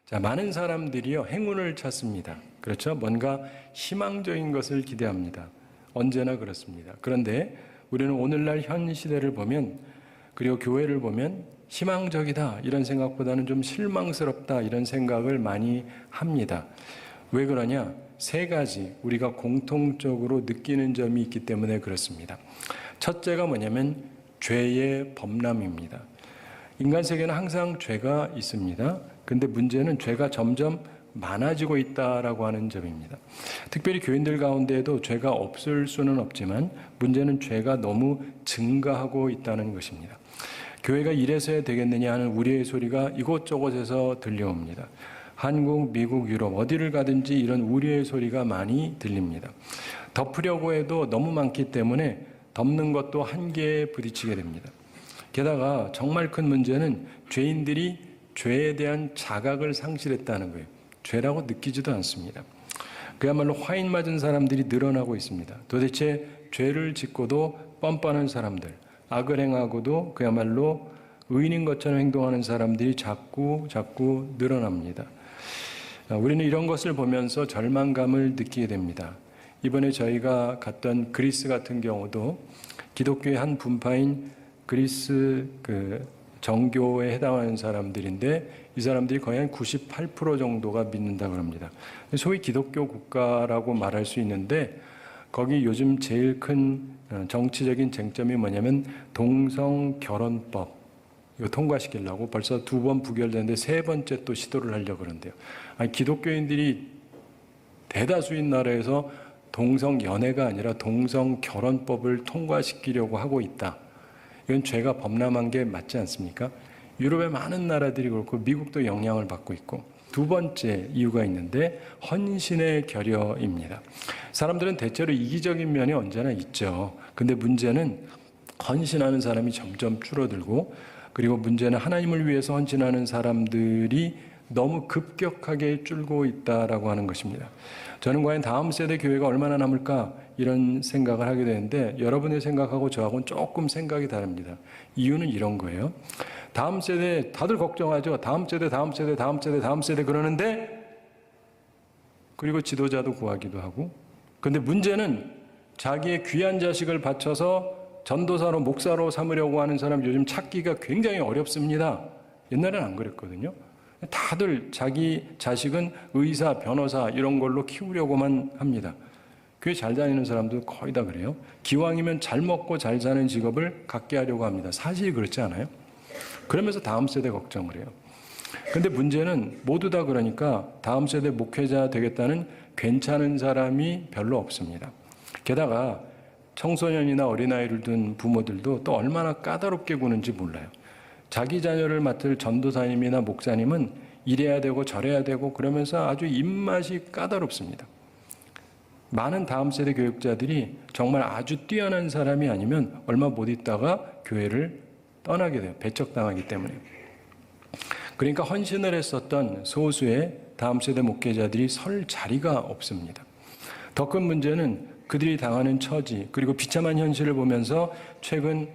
자, 많은 사람들이요, 행운을 찾습니다. 그렇죠? 뭔가 희망적인 것을 기대합니다. 언제나 그렇습니다. 그런데 우리는 오늘날 현 시대를 보면, 그리고 교회를 보면 희망적이다 이런 생각보다는 좀 실망스럽다 이런 생각을 많이 합니다. 왜 그러냐? 세 가지 우리가 공통적으로 느끼는 점이 있기 때문에 그렇습니다. 첫째가 뭐냐면 죄의 범람입니다. 인간 세계는 항상 죄가 있습니다. 근데 문제는 죄가 점점 많아지고 있다라고 하는 점입니다. 특별히 교인들 가운데에도 죄가 없을 수는 없지만 문제는 죄가 너무 증가하고 있다는 것입니다. 교회가 이래서야 되겠느냐 하는 우리의 소리가 이곳저곳에서 들려옵니다. 한국, 미국, 유럽 어디를 가든지 이런 우려의 소리가 많이 들립니다. 덮으려고 해도 너무 많기 때문에 덮는 것도 한계에 부딪히게 됩니다. 게다가 정말 큰 문제는 죄인들이 죄에 대한 자각을 상실했다는 거예요. 죄라고 느끼지도 않습니다. 그야말로 화인 맞은 사람들이 늘어나고 있습니다. 도대체 죄를 짓고도 뻔뻔한 사람들, 악을 행하고도 그야말로 의인인 것처럼 행동하는 사람들이 자꾸 늘어납니다. 우리는 이런 것을 보면서 절망감을 느끼게 됩니다. 이번에 저희가 갔던 그리스 같은 경우도 기독교의 한 분파인 그리스 정교에 해당하는 사람들인데 이 사람들이 거의 한 98% 정도가 믿는다고 합니다. 소위 기독교 국가라고 말할 수 있는데 거기 요즘 제일 큰 정치적인 쟁점이 뭐냐면 동성 결혼법 이거 통과시키려고 벌써 2번 부결됐는데 3번째 또 시도를 하려고 그러는데요. 아니, 기독교인들이 대다수인 나라에서 동성 연애가 아니라 동성 결혼법을 통과시키려고 하고 있다. 이건 죄가 범람한 게 맞지 않습니까? 유럽의 많은 나라들이 그렇고 미국도 영향을 받고 있고 두 번째 이유가 있는데 헌신의 결여입니다. 사람들은 대체로 이기적인 면이 언제나 있죠. 근데 문제는 헌신하는 사람이 점점 줄어들고 그리고 문제는 하나님을 위해서 헌신하는 사람들이 너무 급격하게 줄고 있다라고 하는 것입니다. 저는 과연 다음 세대 교회가 얼마나 남을까 이런 생각을 하게 되는데 여러분의 생각하고 저하고는 조금 생각이 다릅니다. 이유는 이런 거예요. 다음 세대 다들 걱정하죠. 다음 세대 그러는데 그리고 지도자도 구하기도 하고 근데 문제는 자기의 귀한 자식을 바쳐서 전도사로 목사로 삼으려고 하는 사람 요즘 찾기가 굉장히 어렵습니다. 옛날에는 안 그랬거든요. 다들 자기 자식은 의사, 변호사 이런 걸로 키우려고만 합니다. 교회 잘 다니는 사람도 거의 다 그래요. 기왕이면 잘 먹고 잘 사는 직업을 갖게 하려고 합니다. 사실이 그렇지 않아요? 그러면서 다음 세대 걱정을 해요. 근데 문제는 모두 다 그러니까 다음 세대 목회자 되겠다는 괜찮은 사람이 별로 없습니다. 게다가 청소년이나 어린아이를 둔 부모들도 또 얼마나 까다롭게 구는지 몰라요. 자기 자녀를 맡을 전도사님이나 목사님은 이래야 되고 저래야 되고 그러면서 아주 입맛이 까다롭습니다. 많은 다음 세대 교육자들이 정말 아주 뛰어난 사람이 아니면 얼마 못 있다가 교회를 떠나게 돼요. 배척당하기 때문에. 그러니까 헌신을 했었던 소수의 다음 세대 목회자들이 설 자리가 없습니다. 더 큰 문제는 그들이 당하는 처지 그리고 비참한 현실을 보면서 최근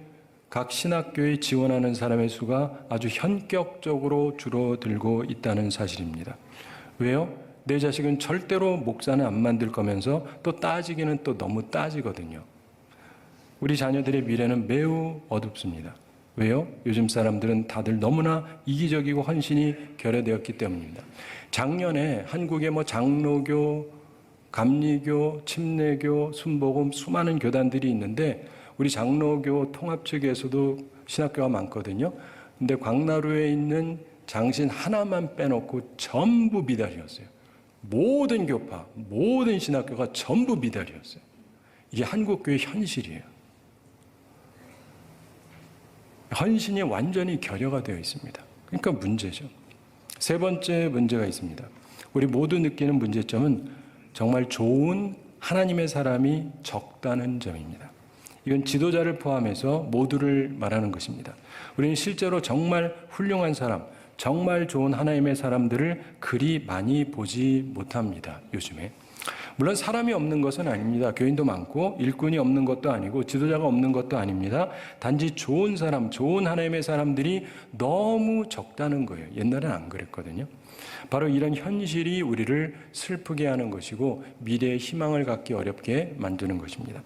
각 신학교에 지원하는 사람의 수가 아주 현격적으로 줄어들고 있다는 사실입니다. 왜요? 내 자식은 절대로 목사는 안 만들 거면서 또 따지기는 또 너무 따지거든요. 우리 자녀들의 미래는 매우 어둡습니다. 왜요? 요즘 사람들은 다들 너무나 이기적이고 헌신이 결여되었기 때문입니다. 작년에 한국의 장로교, 감리교, 침례교, 순복음 수많은 교단들이 있는데 우리 장로교 통합 측에서도 신학교가 많거든요. 근데 광나루에 있는 장신 하나만 빼놓고 전부 미달이었어요. 모든 교파, 모든 신학교가 전부 미달이었어요. 이게 한국교의 현실이에요. 헌신이 완전히 결여가 되어 있습니다. 그러니까 문제죠. 세 번째 문제가 있습니다. 우리 모두 느끼는 문제점은 정말 좋은 하나님의 사람이 적다는 점입니다. 이건 지도자를 포함해서 모두를 말하는 것입니다. 우리는 실제로 정말 훌륭한 사람, 정말 좋은 하나님의 사람들을 그리 많이 보지 못합니다. 요즘에. 물론 사람이 없는 것은 아닙니다. 교인도 많고 일꾼이 없는 것도 아니고 지도자가 없는 것도 아닙니다. 단지 좋은 사람, 좋은 하나님의 사람들이 너무 적다는 거예요. 옛날엔 안 그랬거든요. 바로 이런 현실이 우리를 슬프게 하는 것이고 미래의 희망을 갖기 어렵게 만드는 것입니다.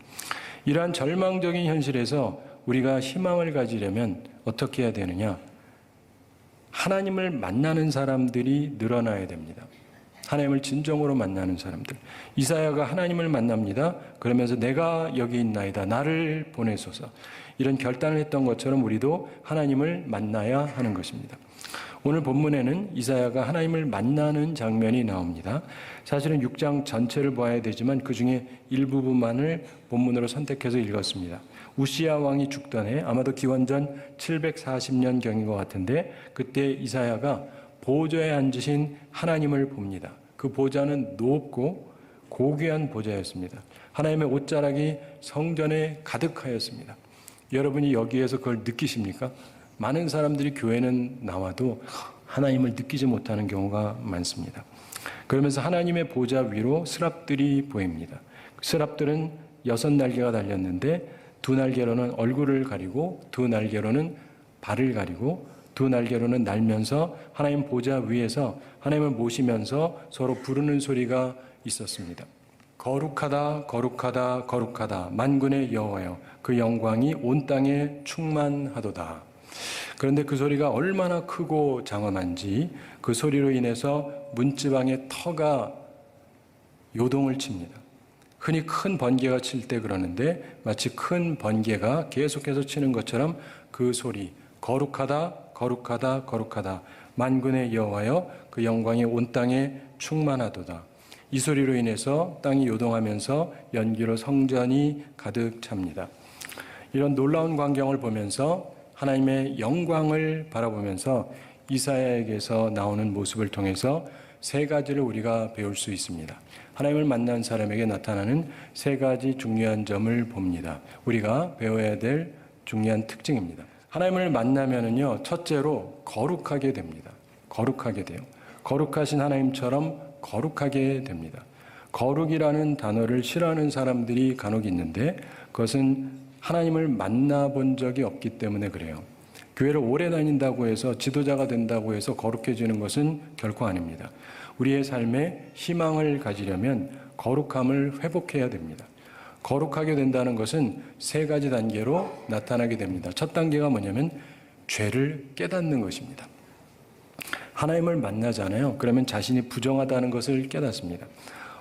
이러한 절망적인 현실에서 우리가 희망을 가지려면 어떻게 해야 되느냐? 하나님을 만나는 사람들이 늘어나야 됩니다. 하나님을 진정으로 만나는 사람들. 이사야가 하나님을 만납니다. 그러면서 내가 여기 있나이다. 나를 보내소서. 이런 결단을 했던 것처럼 우리도 하나님을 만나야 하는 것입니다. 오늘 본문에는 이사야가 하나님을 만나는 장면이 나옵니다. 사실은 6장 전체를 봐야 되지만 그 중에 일부분만을 본문으로 선택해서 읽었습니다. 우시야 왕이 죽던 해, 아마도 기원전 740년경인 것 같은데 그때 이사야가 보좌에 앉으신 하나님을 봅니다. 그 보좌는 높고 고귀한 보좌였습니다. 하나님의 옷자락이 성전에 가득하였습니다. 여러분이 여기에서 그걸 느끼십니까? 많은 사람들이 교회는 나와도 하나님을 느끼지 못하는 경우가 많습니다. 그러면서 하나님의 보좌 위로 스랍들이 보입니다. 스랍들은 6날개가 달렸는데 2날개로는 얼굴을 가리고 2날개로는 발을 가리고 2날개로는 날면서 하나님 보좌 위에서 하나님을 모시면서 서로 부르는 소리가 있었습니다. 거룩하다 거룩하다 거룩하다 만군의 여호와여 그 영광이 온 땅에 충만하도다. 그런데 그 소리가 얼마나 크고 장엄한지 그 소리로 인해서 문지방의 터가 요동을 칩니다. 흔히 큰 번개가 칠 때 그러는데 마치 큰 번개가 계속해서 치는 것처럼 그 소리 거룩하다 거룩하다 거룩하다 만군의 여호와여 그 영광이 온 땅에 충만하도다. 이 소리로 인해서 땅이 요동하면서 연기로 성전이 가득 찹니다. 이런 놀라운 광경을 보면서 하나님의 영광을 바라보면서 이사야에게서 나오는 모습을 통해서 3가지를 우리가 배울 수 있습니다. 하나님을 만난 사람에게 나타나는 3가지 중요한 점을 봅니다. 우리가 배워야 될 중요한 특징입니다. 하나님을 만나면은요, 첫째로 거룩하게 됩니다. 거룩하게 돼요. 거룩하신 하나님처럼 거룩하게 됩니다. 거룩이라는 단어를 싫어하는 사람들이 간혹 있는데 그것은 하나님을 만나본 적이 없기 때문에 그래요. 교회를 오래 다닌다고 해서 지도자가 된다고 해서 거룩해지는 것은 결코 아닙니다. 우리의 삶에 희망을 가지려면 거룩함을 회복해야 됩니다. 거룩하게 된다는 것은 3가지 단계로 나타나게 됩니다. 첫 단계가 뭐냐면 죄를 깨닫는 것입니다. 하나님을 만나잖아요. 그러면 자신이 부정하다는 것을 깨닫습니다.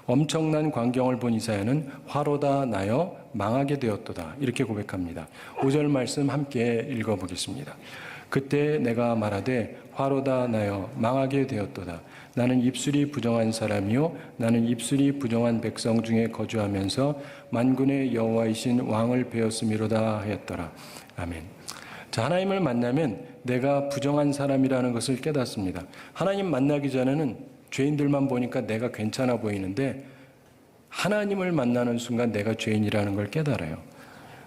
엄청난 광경을 본 이사야는 화로다 나여 망하게 되었도다 이렇게 고백합니다. 5절 말씀 함께 읽어보겠습니다. 그때 내가 말하되 화로다 나여 망하게 되었도다. 나는 입술이 부정한 사람이요 나는 입술이 부정한 백성 중에 거주하면서 만군의 여호와이신 왕을 배웠음이로다 하였더라. 아멘. 자, 하나님을 만나면 내가 부정한 사람이라는 것을 깨닫습니다. 하나님 만나기 전에는 죄인들만 보니까 내가 괜찮아 보이는데 하나님을 만나는 순간 내가 죄인이라는 걸 깨달아요.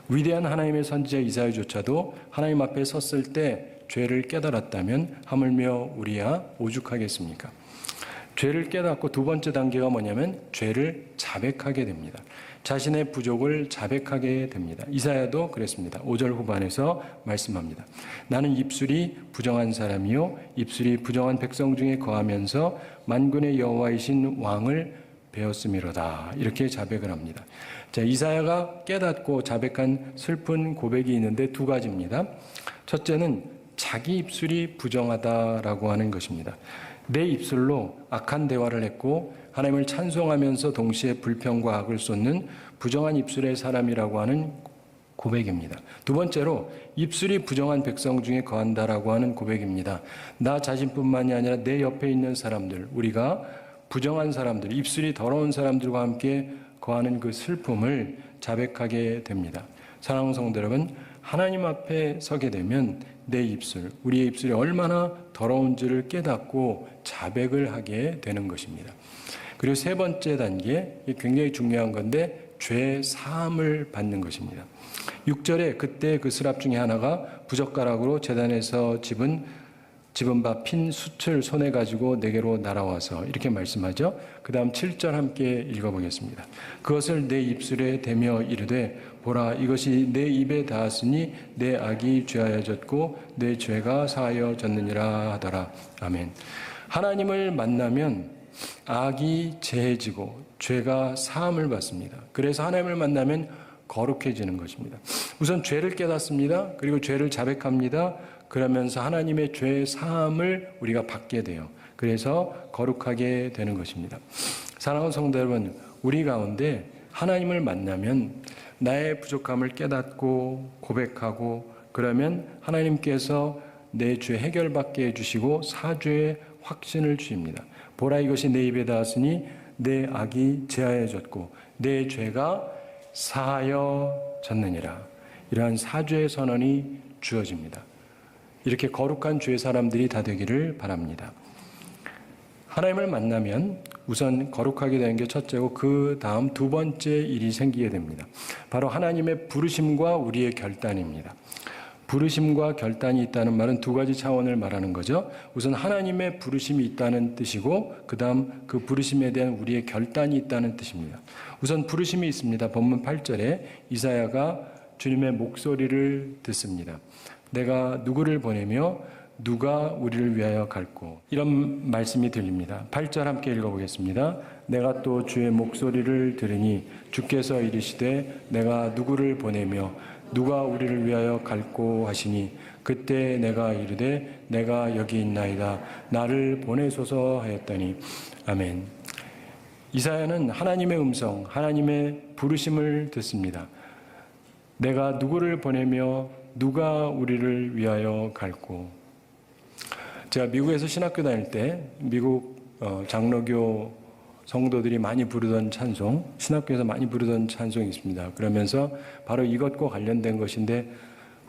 위대한 하나님의 선지자 이사야조차도 하나님 앞에 섰을 때 죄를 깨달았다면 하물며 우리야 오죽하겠습니까? 죄를 깨닫고 2번째 단계가 뭐냐면 죄를 자백하게 됩니다. 자신의 부족을 자백하게 됩니다. 이사야도 그랬습니다. 5절 후반에서 말씀합니다. 나는 입술이 부정한 사람이요 입술이 부정한 백성 중에 거하면서 만군의 여호와이신 왕을 배웠음이로다. 이렇게 자백을 합니다. 자, 이사야가 깨닫고 자백한 슬픈 고백이 있는데 2가지입니다. 첫째는 자기 입술이 부정하다라고 하는 것입니다. 내 입술로 악한 대화를 했고 하나님을 찬송하면서 동시에 불평과 악을 쏟는 부정한 입술의 사람이라고 하는 고백입니다. 2번째로 입술이 부정한 백성 중에 거한다라고 하는 고백입니다. 나 자신뿐만이 아니라 내 옆에 있는 사람들, 우리가 부정한 사람들, 입술이 더러운 사람들과 함께 거하는 그 슬픔을 자백하게 됩니다. 사랑하는 성도 여러분, 하나님 앞에 서게 되면 내 입술, 우리의 입술이 얼마나 더러운지를 깨닫고 자백을 하게 되는 것입니다. 그리고 3번째 단계, 굉장히 중요한 건데 죄 사함을 받는 것입니다. 6절에 그때 그 스랍 중에 하나가 부젓가락으로 제단에서 집은 집은 바 핀 숯을 손에 가지고 내게로 날아와서 이렇게 말씀하죠. 그 다음 7절 함께 읽어보겠습니다. 그것을 내 입술에 대며 이르되 보라 이것이 내 입에 닿았으니 내 악이 죄하여졌고 내 죄가 사하여졌느니라 하더라. 아멘. 하나님을 만나면 악이 제해지고 죄가 사함을 받습니다. 그래서 하나님을 만나면 거룩해지는 것입니다. 우선 죄를 깨닫습니다. 그리고 죄를 자백합니다. 그러면서 하나님의 죄 사함을 우리가 받게 돼요. 그래서 거룩하게 되는 것입니다. 사랑하는 성도 여러분, 우리 가운데 하나님을 만나면 나의 부족함을 깨닫고 고백하고 그러면 하나님께서 내 죄 해결받게 해주시고 사죄의 확신을 주십니다. 보라 이것이 내 입에 닿았으니 내 악이 제하여졌고 내 죄가 사하여졌느니라. 이러한 사죄의 선언이 주어집니다. 이렇게 거룩한 주의 사람들이 다 되기를 바랍니다. 하나님을 만나면 우선 거룩하게 되는 게 첫째고 그 다음 두 번째 일이 생기게 됩니다. 바로 하나님의 부르심과 우리의 결단입니다. 부르심과 결단이 있다는 말은 두 가지 차원을 말하는 거죠. 우선 하나님의 부르심이 있다는 뜻이고 그 다음 그 부르심에 대한 우리의 결단이 있다는 뜻입니다. 우선 부르심이 있습니다. 본문 8절에 이사야가 주님의 목소리를 듣습니다. 내가 누구를 보내며 누가 우리를 위하여 갈고 이런 말씀이 들립니다. 8절 함께 읽어보겠습니다. 내가 또 주의 목소리를 들으니 주께서 이르시되 내가 누구를 보내며 누가 우리를 위하여 갈고 하시니 그때 내가 이르되 내가 여기 있나이다 나를 보내소서 하였더니 아멘. 이사야는 하나님의 음성, 하나님의 부르심을 듣습니다. 내가 누구를 보내며 누가 우리를 위하여 갈고. 제가 미국에서 신학교 다닐 때 미국 장로교 성도들이 많이 부르던 찬송, 신학교에서 많이 부르던 찬송이 있습니다. 그러면서 바로 이것과 관련된 것인데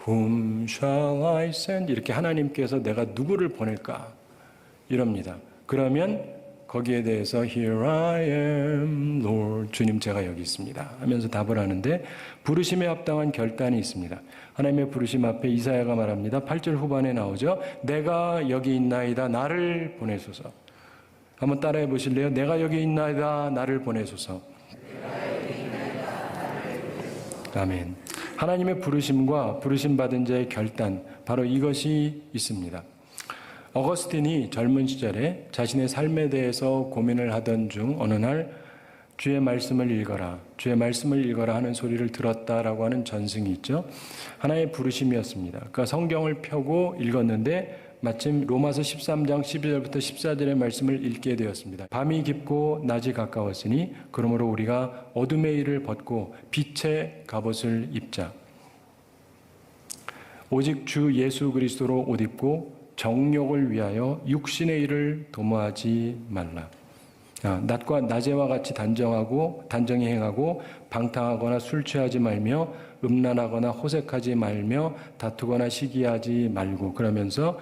Whom shall I send? 이렇게 하나님께서 내가 누구를 보낼까? 이럽니다. 그러면 거기에 대해서 Here I am, Lord. 주님 제가 여기 있습니다. 하면서 답을 하는데 부르심에 합당한 결단이 있습니다. 하나님의 부르심 앞에 이사야가 말합니다. 8절 후반에 나오죠. 내가 여기 있나이다. 나를 보내소서. 한번 따라해 보실래요? 내가 여기 있나이다. 나를 보내소서. 아멘. 하나님의 부르심과 부르심받은 자의 결단, 바로 이것이 있습니다. 어거스틴이 젊은 시절에 자신의 삶에 대해서 고민을 하던 중 어느 날 주의 말씀을 읽어라, 주의 말씀을 읽어라 하는 소리를 들었다라고 하는 전승이 있죠. 하나의 부르심이었습니다. 그러니까 성경을 펴고 읽었는데 마침 로마서 13장 12절부터 14절의 말씀을 읽게 되었습니다. 밤이 깊고 낮이 가까웠으니 그러므로 우리가 어둠의 일을 벗고 빛의 갑옷을 입자. 오직 주 예수 그리스도로 옷 입고 정욕을 위하여 육신의 일을 도모하지 말라. 낮과 낮에와 같이 단정히 행하고 방탕하거나 술 취하지 말며 음란하거나 호색하지 말며 다투거나 시기하지 말고 그러면서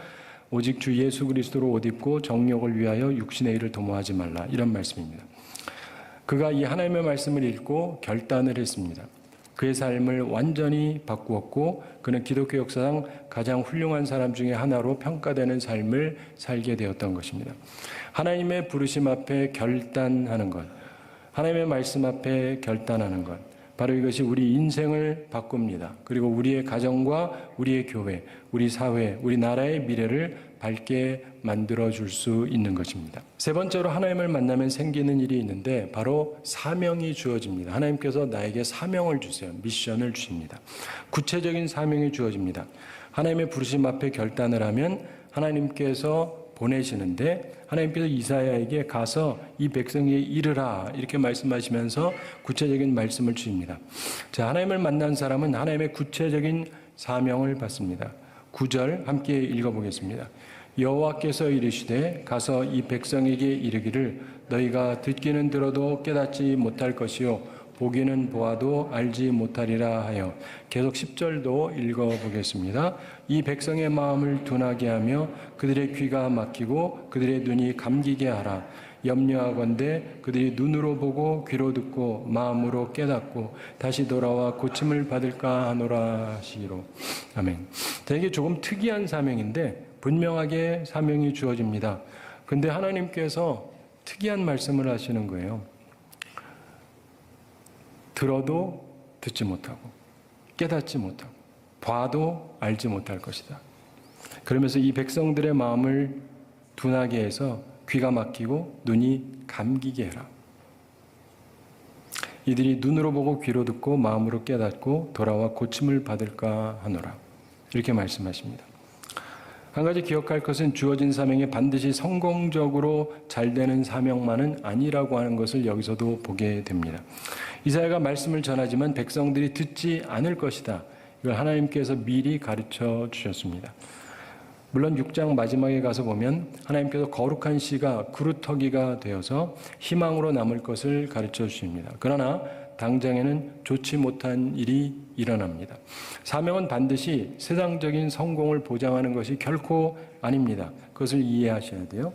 오직 주 예수 그리스도로 옷 입고 정욕을 위하여 육신의 일을 도모하지 말라. 이런 말씀입니다. 그가 이 하나님의 말씀을 읽고 결단을 했습니다. 그의 삶을 완전히 바꾸었고 그는 기독교 역사상 가장 훌륭한 사람 중에 하나로 평가되는 삶을 살게 되었던 것입니다. 하나님의 부르심 앞에 결단하는 것, 하나님의 말씀 앞에 결단하는 것, 바로 이것이 우리 인생을 바꿉니다. 그리고 우리의 가정과 우리의 교회, 우리 사회, 우리 나라의 미래를 밝게 만들어줄 수 있는 것입니다. 세 번째로 하나님을 만나면 생기는 일이 있는데 바로 사명이 주어집니다. 하나님께서 나에게 사명을 주세요. 미션을 주십니다. 구체적인 사명이 주어집니다. 하나님의 부르심 앞에 결단을 하면 하나님께서 보내시는데 하나님께서 이사야에게 가서 이 백성에게 이르라 이렇게 말씀하시면서 구체적인 말씀을 주십니다. 자, 하나님을 만난 사람은 하나님의 구체적인 사명을 받습니다. 9절 함께 읽어보겠습니다. 여호와께서 이르시되 가서 이 백성에게 이르기를 너희가 듣기는 들어도 깨닫지 못할 것이요 보기는 보아도 알지 못하리라 하여. 계속 10절도 읽어보겠습니다. 이 백성의 마음을 둔하게 하며 그들의 귀가 막히고 그들의 눈이 감기게 하라. 염려하건대 그들이 눈으로 보고 귀로 듣고 마음으로 깨닫고 다시 돌아와 고침을 받을까 하노라 하시기로. 아멘. 자, 이게 조금 특이한 사명인데 분명하게 사명이 주어집니다. 근데 하나님께서 특이한 말씀을 하시는 거예요. 들어도 듣지 못하고 깨닫지 못하고 봐도 알지 못할 것이다. 그러면서 이 백성들의 마음을 둔하게 해서 귀가 막히고 눈이 감기게 해라. 이들이 눈으로 보고 귀로 듣고 마음으로 깨닫고 돌아와 고침을 받을까 하노라. 이렇게 말씀하십니다. 한 가지 기억할 것은 주어진 사명이 반드시 성공적으로 잘 되는 사명만은 아니라고 하는 것을 여기서도 보게 됩니다. 이사야가 말씀을 전하지만 백성들이 듣지 않을 것이다. 이걸 하나님께서 미리 가르쳐 주셨습니다. 물론 6장 마지막에 가서 보면 하나님께서 거룩한 씨가 그루터기가 되어서 희망으로 남을 것을 가르쳐 주십니다. 그러나 당장에는 좋지 못한 일이 일어납니다. 사명은 반드시 세상적인 성공을 보장하는 것이 결코 아닙니다. 그것을 이해하셔야 돼요.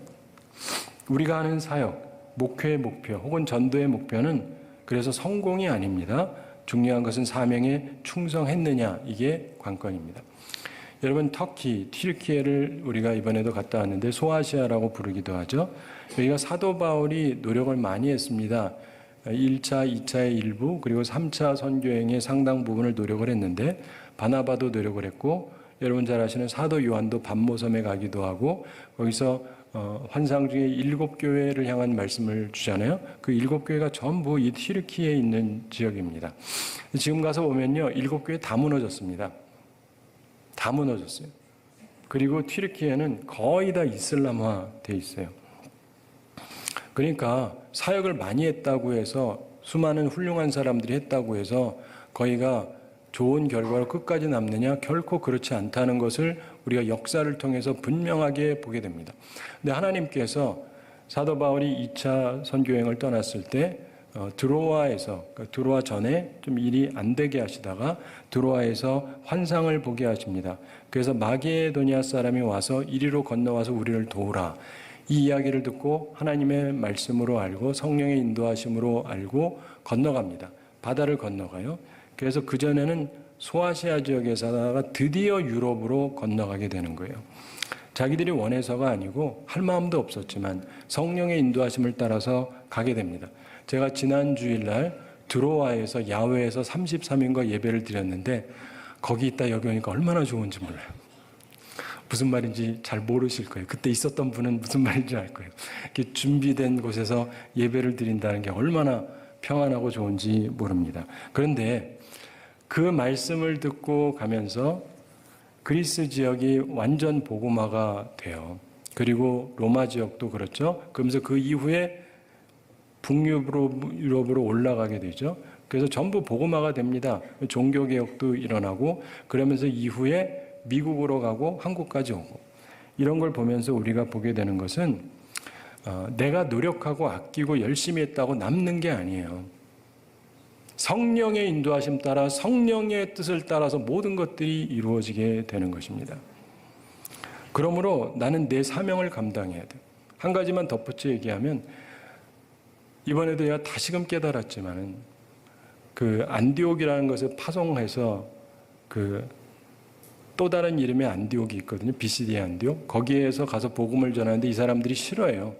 우리가 하는 사역, 목회의 목표 혹은 전도의 목표는 그래서 성공이 아닙니다. 중요한 것은 사명에 충성했느냐, 이게 관건입니다. 여러분, 터키, 튀르키예를 우리가 이번에도 갔다 왔는데 소아시아라고 부르기도 하죠. 여기가 사도 바울이 노력을 많이 했습니다. 1차, 2차의 일부, 그리고 3차 선교행의 상당 부분을 노력을 했는데 바나바도 노력을 했고, 여러분 잘 아시는 사도 요한도 반모섬에 가기도 하고, 거기서 환상 중에 7교회를 향한 말씀을 주잖아요. 그 7교회가 전부 이 튀르키예에 있는 지역입니다. 지금 가서 보면요, 7교회 다 무너졌습니다. 다 무너졌어요. 그리고 튀르키예는 거의 다 이슬람화 돼 있어요. 그러니까 사역을 많이 했다고 해서, 수많은 훌륭한 사람들이 했다고 해서 거기가 좋은 결과로 끝까지 남느냐? 결코 그렇지 않다는 것을 우리가 역사를 통해서 분명하게 보게 됩니다. 근데 하나님께서 사도 바울이 2차 선교행을 떠났을 때 드로아에서, 드로아 전에 좀 일이 안 되게 하시다가 드로아에서 환상을 보게 하십니다. 그래서 마게도니아 사람이 와서 이리로 건너와서 우리를 도우라. 이 이야기를 듣고 하나님의 말씀으로 알고 성령의 인도하심으로 알고 건너갑니다. 바다를 건너가요. 그래서 그전에는 소아시아 지역에서다가 드디어 유럽으로 건너가게 되는 거예요. 자기들이 원해서가 아니고 할 마음도 없었지만 성령의 인도하심을 따라서 가게 됩니다. 제가 지난 주일날 드로아에서 야외에서 33인과 예배를 드렸는데 거기 있다 여기 오니까 얼마나 좋은지 몰라요. 무슨 말인지 잘 모르실 거예요. 그때 있었던 분은 무슨 말인지 알 거예요. 이렇게 준비된 곳에서 예배를 드린다는 게 얼마나 평안하고 좋은지 모릅니다. 그런데 그 말씀을 듣고 가면서 그리스 지역이 완전 복음화가 돼요. 그리고 로마 지역도 그렇죠. 그러면서 그 이후에 북유럽으로 올라가게 되죠. 그래서 전부 복음화가 됩니다. 종교개혁도 일어나고, 그러면서 이후에 미국으로 가고 한국까지 오고, 이런 걸 보면서 우리가 보게 되는 것은 내가 노력하고 아끼고 열심히 했다고 남는 게 아니에요. 성령의 인도하심 따라 성령의 뜻을 따라서 모든 것들이 이루어지게 되는 것입니다. 그러므로 나는 내 사명을 감당해야 돼. 한 가지만 덧붙여 얘기하면, 이번에도 제가 다시금 깨달았지만 그 안디옥이라는 것을 파송해서 그 또 다른 이름의 안디옥이 있거든요. BCD 안디옥. 거기에서 가서 복음을 전하는데 이 사람들이 싫어해요.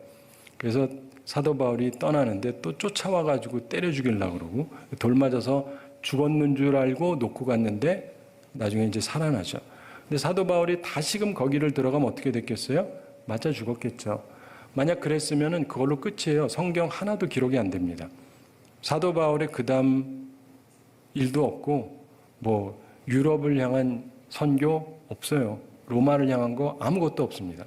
그래서 사도 바울이 떠나는데 또 쫓아와가지고 때려 죽이려고 그러고, 돌 맞아서 죽었는 줄 알고 놓고 갔는데 나중에 이제 살아나죠. 근데 사도 바울이 다시금 거기를 들어가면 어떻게 됐겠어요? 맞아 죽었겠죠. 만약 그랬으면 그걸로 끝이에요. 성경 하나도 기록이 안 됩니다. 사도 바울의 그 다음 일도 없고, 뭐 유럽을 향한 선교 없어요. 로마를 향한 거 아무것도 없습니다.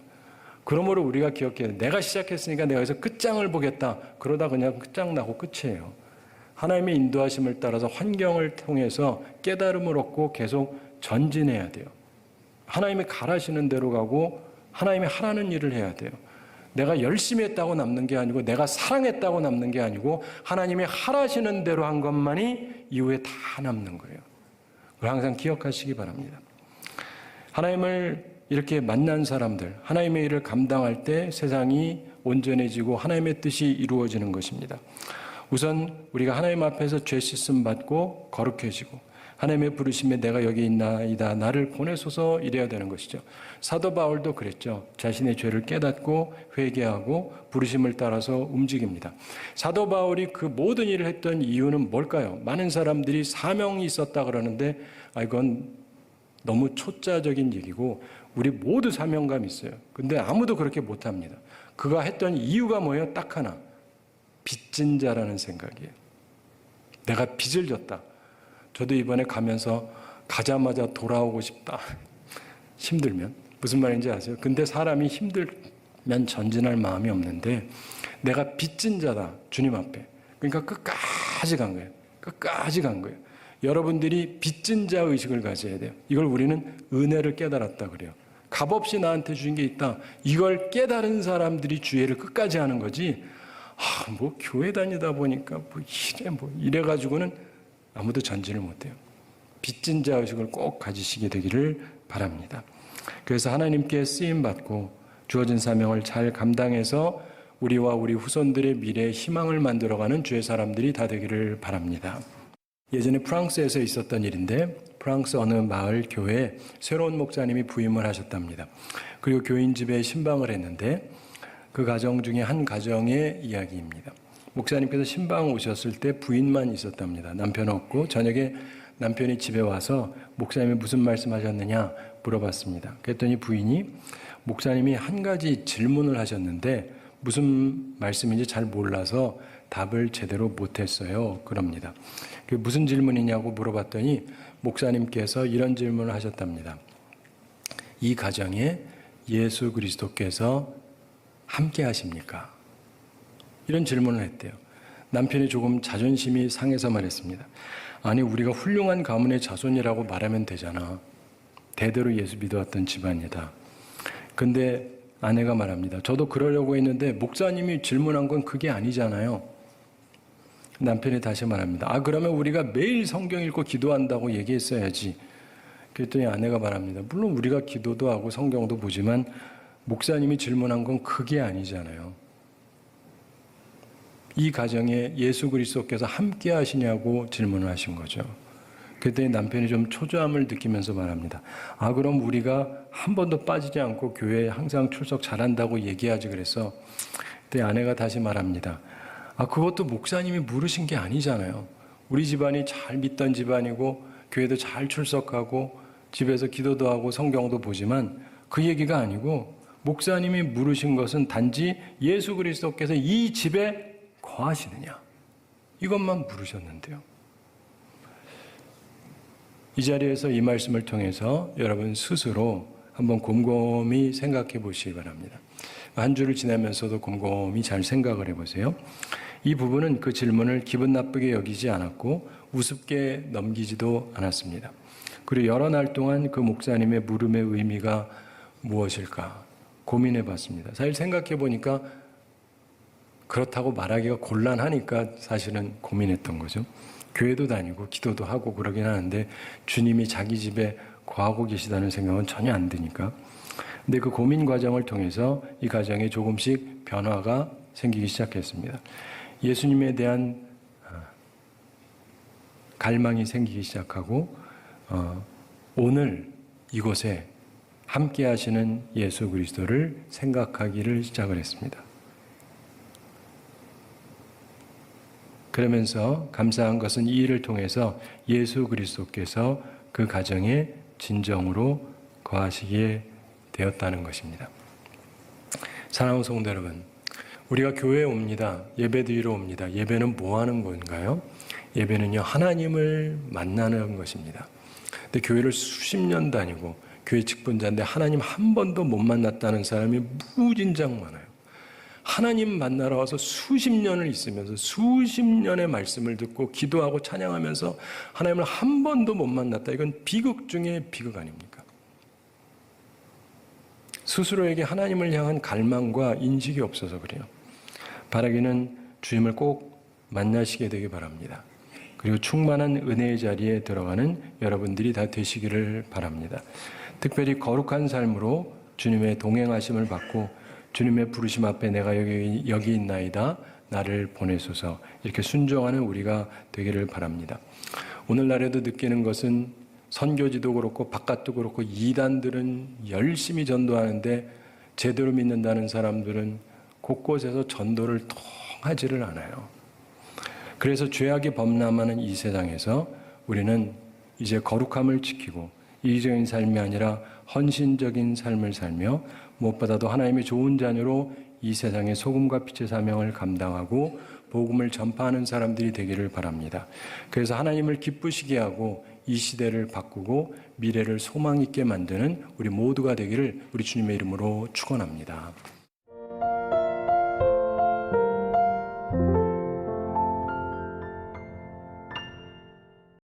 그러므로 우리가 기억해야 돼. 내가 시작했으니까 내가 여기서 끝장을 보겠다. 그러다 그냥 끝장 나고 끝이에요. 하나님의 인도하심을 따라서 환경을 통해서 깨달음을 얻고 계속 전진해야 돼요. 하나님이 가라시는 대로 가고 하나님이 하라는 일을 해야 돼요. 내가 열심히 했다고 남는 게 아니고, 내가 사랑했다고 남는 게 아니고, 하나님이 하라시는 대로 한 것만이 이후에 다 남는 거예요. 그걸 항상 기억하시기 바랍니다. 하나님을 이렇게 만난 사람들, 하나님의 일을 감당할 때 세상이 온전해지고 하나님의 뜻이 이루어지는 것입니다. 우선 우리가 하나님 앞에서 죄 씻음 받고 거룩해지고, 하나님의 부르심에 내가 여기 있나이다. 나를 보내소서 이래야 되는 것이죠. 사도 바울도 그랬죠. 자신의 죄를 깨닫고 회개하고 부르심을 따라서 움직입니다. 사도 바울이 그 모든 일을 했던 이유는 뭘까요? 많은 사람들이 사명이 있었다 그러는데 이건 너무 초짜적인 얘기고 우리 모두 사명감이 있어요. 근데 아무도 그렇게 못합니다. 그가 했던 이유가 뭐예요? 딱 하나. 빚진 자라는 생각이에요. 내가 빚을 졌다. 저도 이번에 가면서 가자마자 돌아오고 싶다. 힘들면. 무슨 말인지 아세요? 근데 사람이 힘들면 전진할 마음이 없는데 내가 빚진 자다. 주님 앞에. 그러니까 끝까지 간 거예요. 끝까지 간 거예요. 여러분들이 빚진 자 의식을 가져야 돼요. 이걸 우리는 은혜를 깨달았다 그래요. 값없이 나한테 주신 게 있다. 이걸 깨달은 사람들이 주의를 끝까지 하는 거지. 교회 다니다 보니까 이래가지고는 아무도 전진을 못해요. 빚진 자 의식을 꼭 가지시게 되기를 바랍니다. 그래서 하나님께 쓰임받고 주어진 사명을 잘 감당해서 우리와 우리 후손들의 미래의 희망을 만들어가는 주의 사람들이 다 되기를 바랍니다. 예전에 프랑스에서 있었던 일인데 프랑스 어느 마을 교회에 새로운 목사님이 부임을 하셨답니다. 그리고 교인 집에 신방을 했는데 그 가정 중에 한 가정의 이야기입니다. 목사님께서 신방 오셨을 때 부인만 있었답니다. 남편 없고 저녁에 남편이 집에 와서 목사님이 무슨 말씀하셨느냐 물어봤습니다. 그랬더니 부인이 목사님이 한 가지 질문을 하셨는데 무슨 말씀인지 잘 몰라서 답을 제대로 못했어요. 그럽니다. 무슨 질문이냐고 물어봤더니 목사님께서 이런 질문을 하셨답니다. 이 가정에 예수 그리스도께서 함께 하십니까? 이런 질문을 했대요. 남편이 조금 자존심이 상해서 말했습니다. 아니 우리가 훌륭한 가문의 자손이라고 말하면 되잖아. 대대로 예수 믿어왔던 집안이다. 근데 아내가 말합니다. 저도 그러려고 했는데 목사님이 질문한 건 그게 아니잖아요. 남편이 다시 말합니다. 그러면 우리가 매일 성경 읽고 기도한다고 얘기했어야지. 그랬더니 아내가 말합니다. 물론 우리가 기도도 하고 성경도 보지만 목사님이 질문한 건 그게 아니잖아요. 이 가정에 예수 그리스도께서 함께 하시냐고 질문을 하신 거죠. 그랬더니 남편이 좀 초조함을 느끼면서 말합니다. 그럼 우리가 한 번도 빠지지 않고 교회에 항상 출석 잘한다고 얘기하지 그래서. 그때 아내가 다시 말합니다. 그것도 목사님이 물으신 게 아니잖아요. 우리 집안이 잘 믿던 집안이고 교회도 잘 출석하고 집에서 기도도 하고 성경도 보지만 그 얘기가 아니고 목사님이 물으신 것은 단지 예수 그리스도께서 이 집에 거하시느냐 이것만 물으셨는데요. 이 자리에서 이 말씀을 통해서 여러분 스스로 한번 곰곰이 생각해 보시기 바랍니다. 한 주를 지나면서도 곰곰이 잘 생각을 해보세요. 이 부분은 그 질문을 기분 나쁘게 여기지 않았고 우습게 넘기지도 않았습니다. 그리고 여러 날 동안 그 목사님의 물음의 의미가 무엇일까 고민해 봤습니다. 사실 생각해 보니까 그렇다고 말하기가 곤란하니까 사실은 고민했던 거죠. 교회도 다니고 기도도 하고 그러긴 하는데 주님이 자기 집에 거하고 계시다는 생각은 전혀 안 드니까. 근데 그 고민 과정을 통해서 이 가정에 조금씩 변화가 생기기 시작했습니다. 예수님에 대한 갈망이 생기기 시작하고 오늘 이곳에 함께 하시는 예수 그리스도를 생각하기를 시작을 했습니다. 그러면서 감사한 것은 이 일을 통해서 예수 그리스도께서 그 가정에 진정으로 거하시게 되었다는 것입니다. 사랑하는 성도 여러분, 우리가 교회에 옵니다. 예배드리러 옵니다. 예배는 뭐 하는 건가요? 예배는요, 하나님을 만나는 것입니다. 근데 교회를 수십 년 다니고 교회 직분자인데 하나님 한 번도 못 만났다는 사람이 무진장 많아요. 하나님 만나러 와서 수십 년을 있으면서 수십 년의 말씀을 듣고 기도하고 찬양하면서 하나님을 한 번도 못 만났다. 이건 비극 중에 비극 아닙니까? 스스로에게 하나님을 향한 갈망과 인식이 없어서 그래요. 바라기는 주님을 꼭 만나시게 되기 바랍니다. 그리고 충만한 은혜의 자리에 들어가는 여러분들이 다 되시기를 바랍니다. 특별히 거룩한 삶으로 주님의 동행하심을 받고 주님의 부르심 앞에 내가 여기 있나이다. 나를 보내소서. 이렇게 순종하는 우리가 되기를 바랍니다. 오늘날에도 느끼는 것은 선교지도 그렇고 바깥도 그렇고 이단들은 열심히 전도하는데 제대로 믿는다는 사람들은 곳곳에서 전도를 통하지를 않아요. 그래서 죄악이 범람하는 이 세상에서 우리는 이제 거룩함을 지키고 이기적인 삶이 아니라 헌신적인 삶을 살며 무엇보다도 하나님의 좋은 자녀로 이 세상의 소금과 빛의 사명을 감당하고 복음을 전파하는 사람들이 되기를 바랍니다. 그래서 하나님을 기쁘시게 하고 이 시대를 바꾸고 미래를 소망 있게 만드는 우리 모두가 되기를 우리 주님의 이름으로 축원합니다.